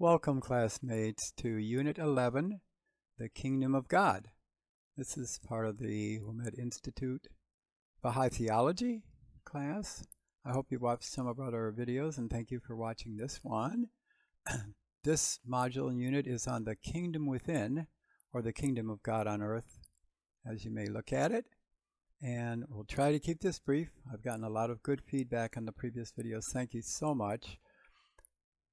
Welcome, classmates, to Unit 11, The Kingdom of God. This is part of the Wilmette Institute Baha'i Theology class. I hope you watched some of our other videos, and thank you for watching this one. This module and unit is on the kingdom within, or the kingdom of God on earth, as you may look at it. And we'll try to keep this brief. I've gotten a lot of good feedback on the previous videos. Thank you so much.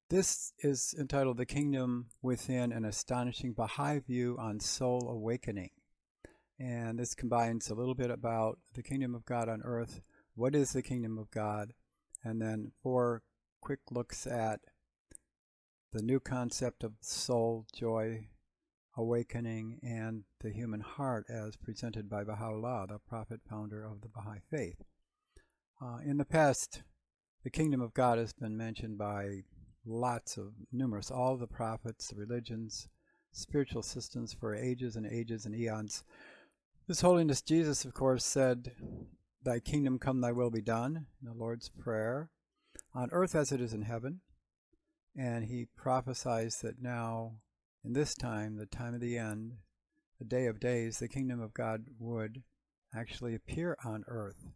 This is entitled The Kingdom Within, an Astonishing Baha'i View on Soul Awakening. And this combines a little bit about the kingdom of God on earth, what is the kingdom of God, and then 4 quick looks at the new concept of soul, joy, awakening, and the human heart as presented by Baha'u'llah, the prophet founder of the Baha'i faith. In the past, the kingdom of God has been mentioned by numerous, all the prophets, the religions, spiritual systems for ages and ages and eons. His Holiness Jesus, of course, said, "Thy kingdom come, thy will be done," in the Lord's Prayer, on earth as it is in heaven. And he prophesies that now, in this time, the time of the end, the day of days, the kingdom of God would actually appear on earth.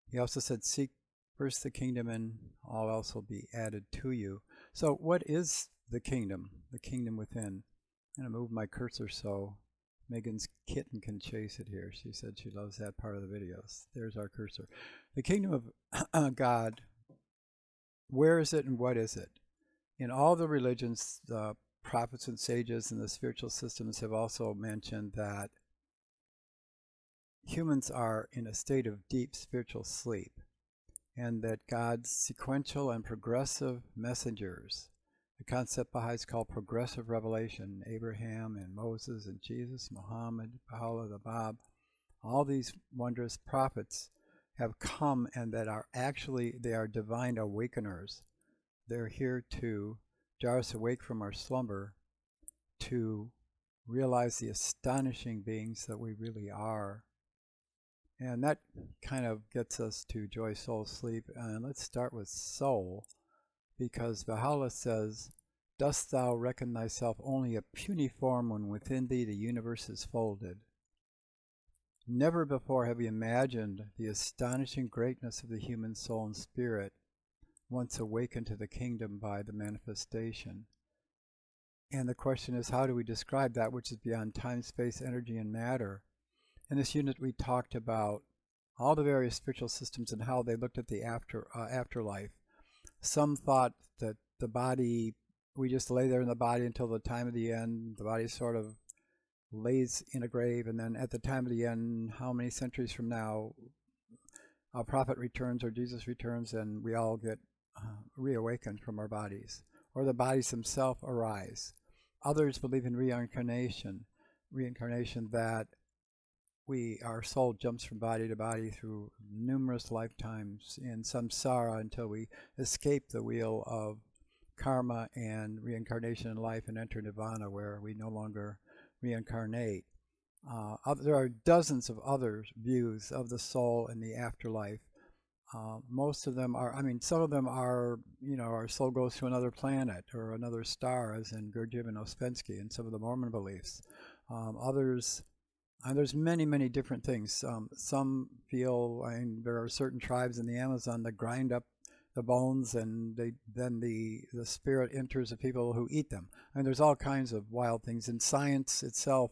He also said, "Seek first the kingdom, and all else will be added to you." So what is the kingdom within? I'm going to move my cursor so Megan's kitten can chase it here. She said she loves that part of the videos. There's our cursor. The kingdom of God, where is it and what is it? In all the religions, the prophets and sages and the spiritual systems have also mentioned that humans are in a state of deep spiritual sleep, and that God's sequential and progressive messengers, the concept Baha'is call progressive revelation, Abraham and Moses and Jesus, Muhammad, Baha'u'llah, the Bab, all these wondrous prophets have come, and that are actually, they are divine awakeners. They're here to jar us awake from our slumber, to realize the astonishing beings that we really are. And that kind of gets us to joy, soul, sleep. And let's start with soul, because Baha'u'llah says, "Dost thou reckon thyself only a puny form when within thee the universe is folded? Never before have we imagined the astonishing greatness of the human soul and spirit once awakened to the kingdom by the manifestation." And the question is, how do we describe that which is beyond time, space, energy, and matter? In this unit, we talked about all the various spiritual systems and how they looked at the afterlife. Some thought that the body, we just lay there in the body until the time of the end. The body sort of lays in a grave, and then at the time of the end, how many centuries from now, a prophet returns or Jesus returns, and we all get reawakened from our bodies, or the bodies themselves arise. Others believe in reincarnation that our soul jumps from body to body through numerous lifetimes in samsara until we escape the wheel of karma and reincarnation in life and enter nirvana, where we no longer reincarnate. There are dozens of other views of the soul and the afterlife. Most of them are, some of them are, our soul goes to another planet or another star, as in Gurdjieff and Ouspensky and some of the Mormon beliefs. Others, there's many, many different things. Some feel, there are certain tribes in the Amazon that grind up the bones, and then the spirit enters the people who eat them. There's all kinds of wild things. And science itself,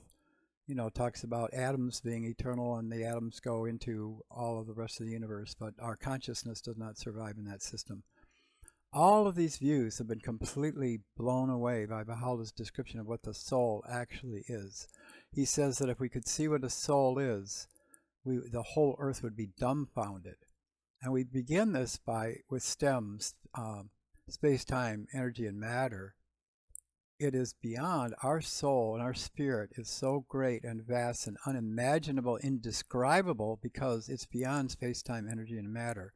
talks about atoms being eternal, and the atoms go into all of the rest of the universe, but our consciousness does not survive in that system. All of these views have been completely blown away by Baha'u'llah's description of what the soul actually is. He says that if we could see what a soul is, the whole earth would be dumbfounded. And we begin this with stems, space-time, energy, and matter. It is beyond our soul, and our spirit is so great and vast and unimaginable, indescribable, because it's beyond space-time, energy, and matter.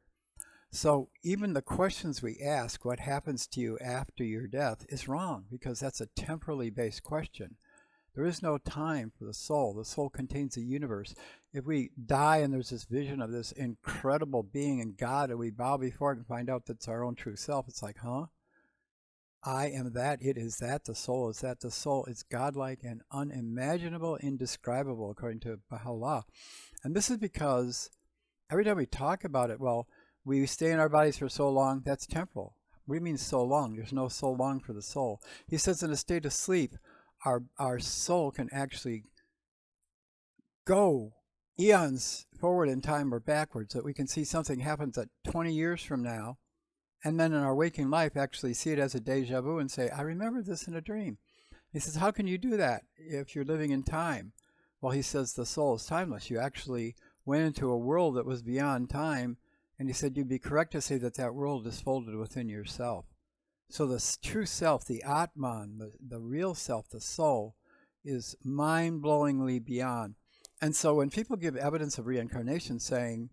So even the questions we ask, what happens to you after your death, is wrong, because that's a temporally based question. There is no time for the soul. The soul contains the universe. If we die and there's this vision of this incredible being and God, and we bow before it and find out that's our own true self, it's like, huh? I am that, it is that, the soul is that, the soul is godlike and unimaginable, indescribable, according to Baha'u'llah. And this is because every time we talk about it, well, we stay in our bodies for so long, that's temporal. What do you mean so long? There's no so long for the soul. He says in a state of sleep, our soul can actually go eons forward in time or backwards, that we can see something happens at 20 years from now, and then in our waking life actually see it as a deja vu and say, I remember this in a dream. He says, how can you do that if you're living in time? Well, he says the soul is timeless. You actually went into a world that was beyond time, and he said you'd be correct to say that that world is folded within yourself. So the true self, the Atman, the real self, the soul, is mind-blowingly beyond. And so when people give evidence of reincarnation saying,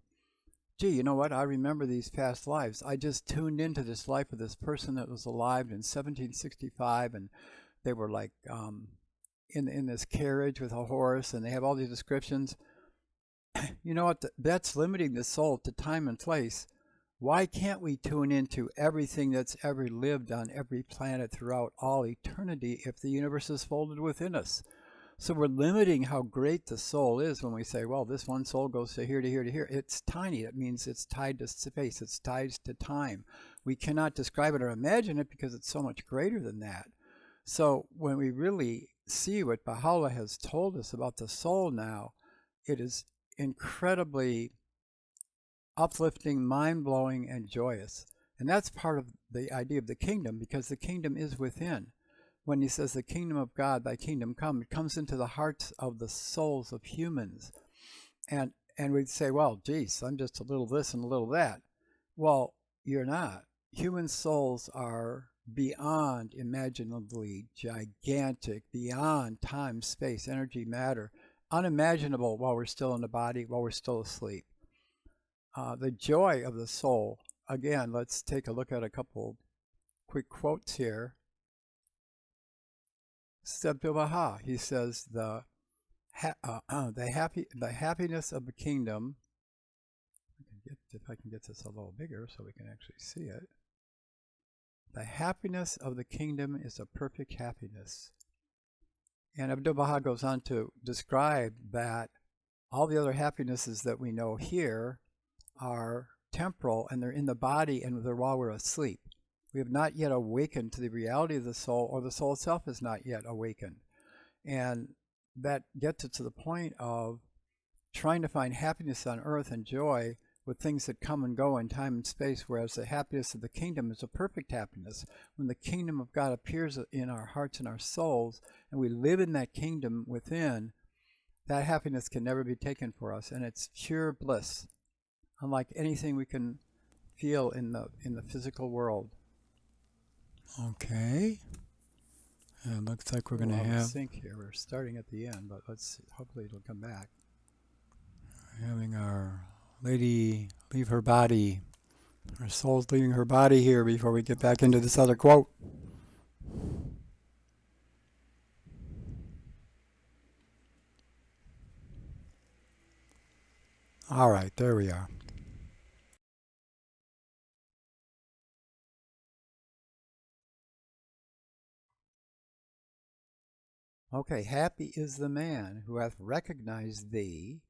gee, you know what, I remember these past lives. I just tuned into this life of this person that was alive in 1765, and they were like in this carriage with a horse, and they have all these descriptions. You know what, that's limiting the soul to time and place. Why can't we tune into everything that's ever lived on every planet throughout all eternity if the universe is folded within us? So we're limiting how great the soul is when we say, well, this one soul goes to here, to here, to here. It's tiny. It means it's tied to space. It's tied to time. We cannot describe it or imagine it because it's so much greater than that. So when we really see what Baha'u'llah has told us about the soul now, it is incredibly uplifting, mind-blowing, and joyous. And that's part of the idea of the kingdom, because the kingdom is within. When he says the kingdom of God, thy kingdom come, it comes into the hearts of the souls of humans. And we'd say, well, geez, I'm just a little this and a little that. Well, you're not. Human souls are beyond imaginably gigantic, beyond time, space, energy, matter, unimaginable while we're still in the body, while we're still asleep. The joy of the soul, again, let's take a look at a couple quick quotes here. Abdul Baha, he says, the happiness of the kingdom, if I can get this a little bigger so we can actually see it. The happiness of the kingdom is a perfect happiness. And Abdul Baha goes on to describe that all the other happinesses that we know here are temporal, and they're in the body, and they're while we're asleep. We have not yet awakened to the reality of the soul, or the soul itself is not yet awakened. And that gets it to the point of trying to find happiness on earth and joy with things that come and go in time and space, whereas the happiness of the kingdom is a perfect happiness. When the kingdom of God appears in our hearts and our souls, and we live in that kingdom within, that happiness can never be taken for us, and it's pure bliss, unlike anything we can feel in the physical world. Okay. It looks like we're going to have sync here. We're starting at the end, but let's see. Hopefully it'll come back. We're having our lady leave her body. Our soul's leaving her body here before we get back into this other quote. All right, there we are. Okay, happy is the man who hath recognized thee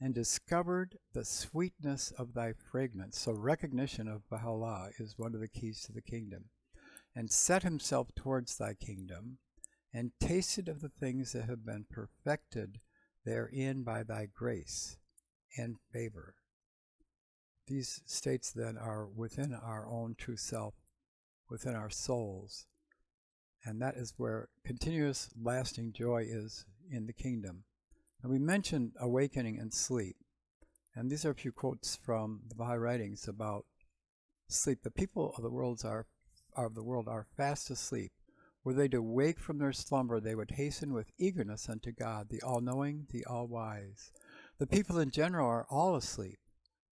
and discovered the sweetness of thy fragrance. So recognition of Baha'u'llah is one of the keys to the kingdom. And set himself towards thy kingdom, and tasted of the things that have been perfected therein by thy grace and favor. These states then are within our own true self, within our souls. And that is where continuous lasting joy is in the kingdom. And we mentioned awakening and sleep. And these are a few quotes from the Baha'i writings about sleep. The people of the world are fast asleep. Were they to wake from their slumber, they would hasten with eagerness unto God, the all-knowing, the all-wise. The people in general are all asleep.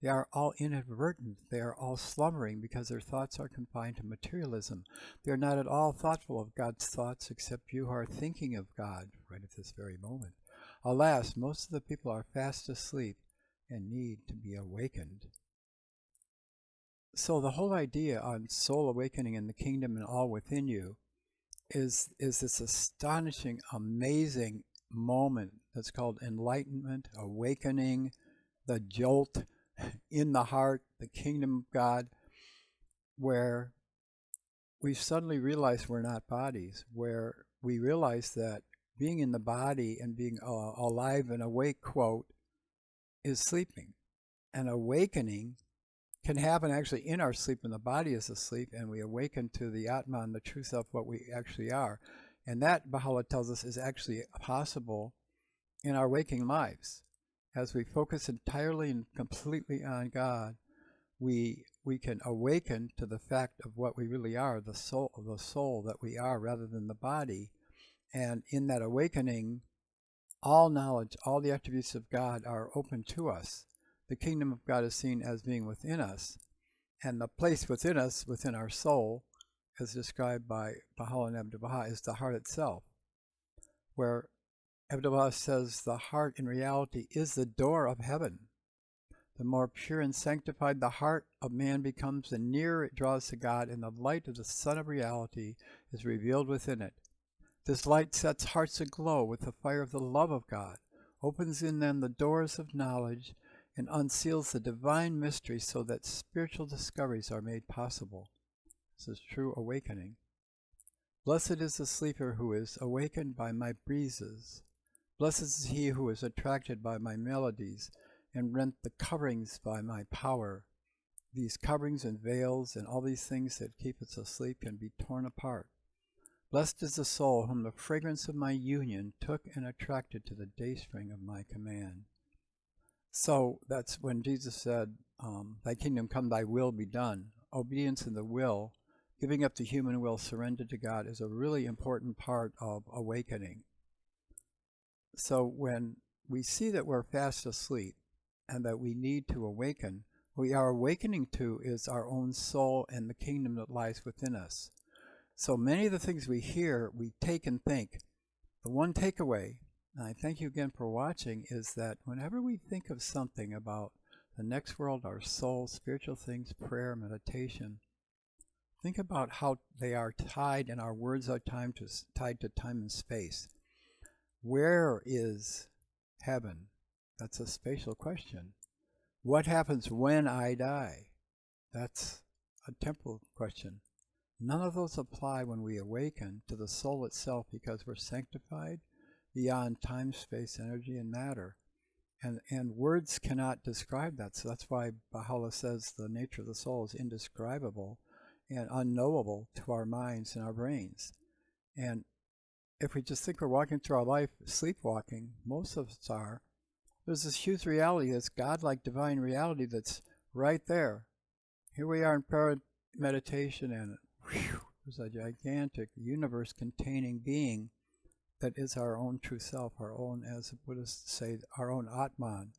They are all inadvertent. They are all slumbering because their thoughts are confined to materialism. They are not at all thoughtful of God's thoughts, except you who are thinking of God right at this very moment. Alas, most of the people are fast asleep and need to be awakened. So the whole idea on soul awakening and the kingdom and all within you is this astonishing, amazing moment that's called enlightenment, awakening, the jolt in the heart, the kingdom of God, where we suddenly realize we're not bodies, where we realize that being in the body and being alive and awake, quote, is sleeping. And awakening can happen actually in our sleep when the body is asleep and we awaken to the Atman, the true self, what we actually are. And that, Baha'u'llah tells us, is actually possible in our waking lives. As we focus entirely and completely on God, we can awaken to the fact of what we really are, the soul that we are, rather than the body. And in that awakening, all knowledge, all the attributes of God are open to us. The kingdom of God is seen as being within us. And the place within us, within our soul, as described by Baha'u'llah and Abdu'l-Baha, is the heart itself, where Abdu'l-Baha says the heart in reality is the door of heaven. The more pure and sanctified the heart of man becomes, the nearer it draws to God, and the light of the sun of reality is revealed within it. This light sets hearts aglow with the fire of the love of God, opens in them the doors of knowledge, and unseals the divine mystery so that spiritual discoveries are made possible. This is true awakening. Blessed is the sleeper who is awakened by my breezes. Blessed is he who is attracted by my melodies and rent the coverings by my power. These coverings and veils and all these things that keep us asleep can be torn apart. Blessed is the soul whom the fragrance of my union took and attracted to the dayspring of my command. So that's when Jesus said, thy kingdom come, thy will be done. Obedience in the will, giving up the human will, surrendered to God, is a really important part of awakening. So when we see that we're fast asleep and that we need to awaken, what we are awakening to is our own soul and the kingdom that lies within us. So many of the things we hear, we take and think. The one takeaway, and I thank you again for watching, is that whenever we think of something about the next world, our soul, spiritual things, prayer, meditation, think about how they are tied, and our words are tied to time and space. Where is heaven? That's a spatial question. What happens when I die? That's a temporal question. None of those apply when we awaken to the soul itself, because we're sanctified beyond time, space, energy, and matter. And words cannot describe that. So that's why Baha'u'llah says the nature of the soul is indescribable and unknowable to our minds and our brains. And if we just think we're walking through our life sleepwalking, most of us are, there's this huge reality, this godlike divine reality that's right there. Here we are in prayer meditation, and whew, there's a gigantic universe containing being that is our own true self, our own, as the Buddhists say, our own Atman.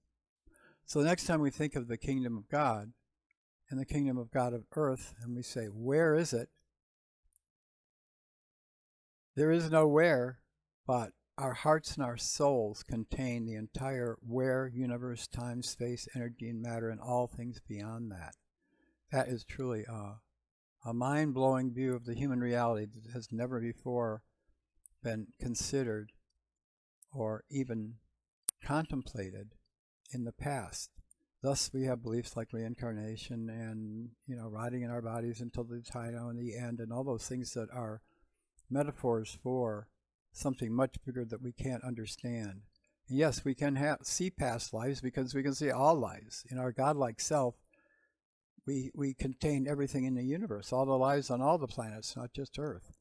So the next time we think of the kingdom of God and the kingdom of God of earth, and we say, where is it? There is no where, but our hearts and our souls contain the entire where universe, time, space, energy, and matter, and all things beyond that. That is truly a mind-blowing view of the human reality that has never before been considered or even contemplated in the past. Thus, we have beliefs like reincarnation and, rotting in our bodies until the time and the end, and all those things that are metaphors for something much bigger that we can't understand. And yes, we can see past lives because we can see all lives. In our godlike self, we contain everything in the universe, all the lives on all the planets, not just Earth.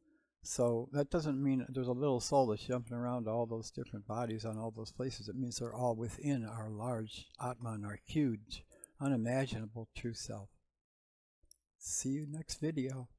So that doesn't mean there's a little soul that's jumping around to all those different bodies on all those places. It means they're all within our large Atman, our huge, unimaginable true self. See you next video.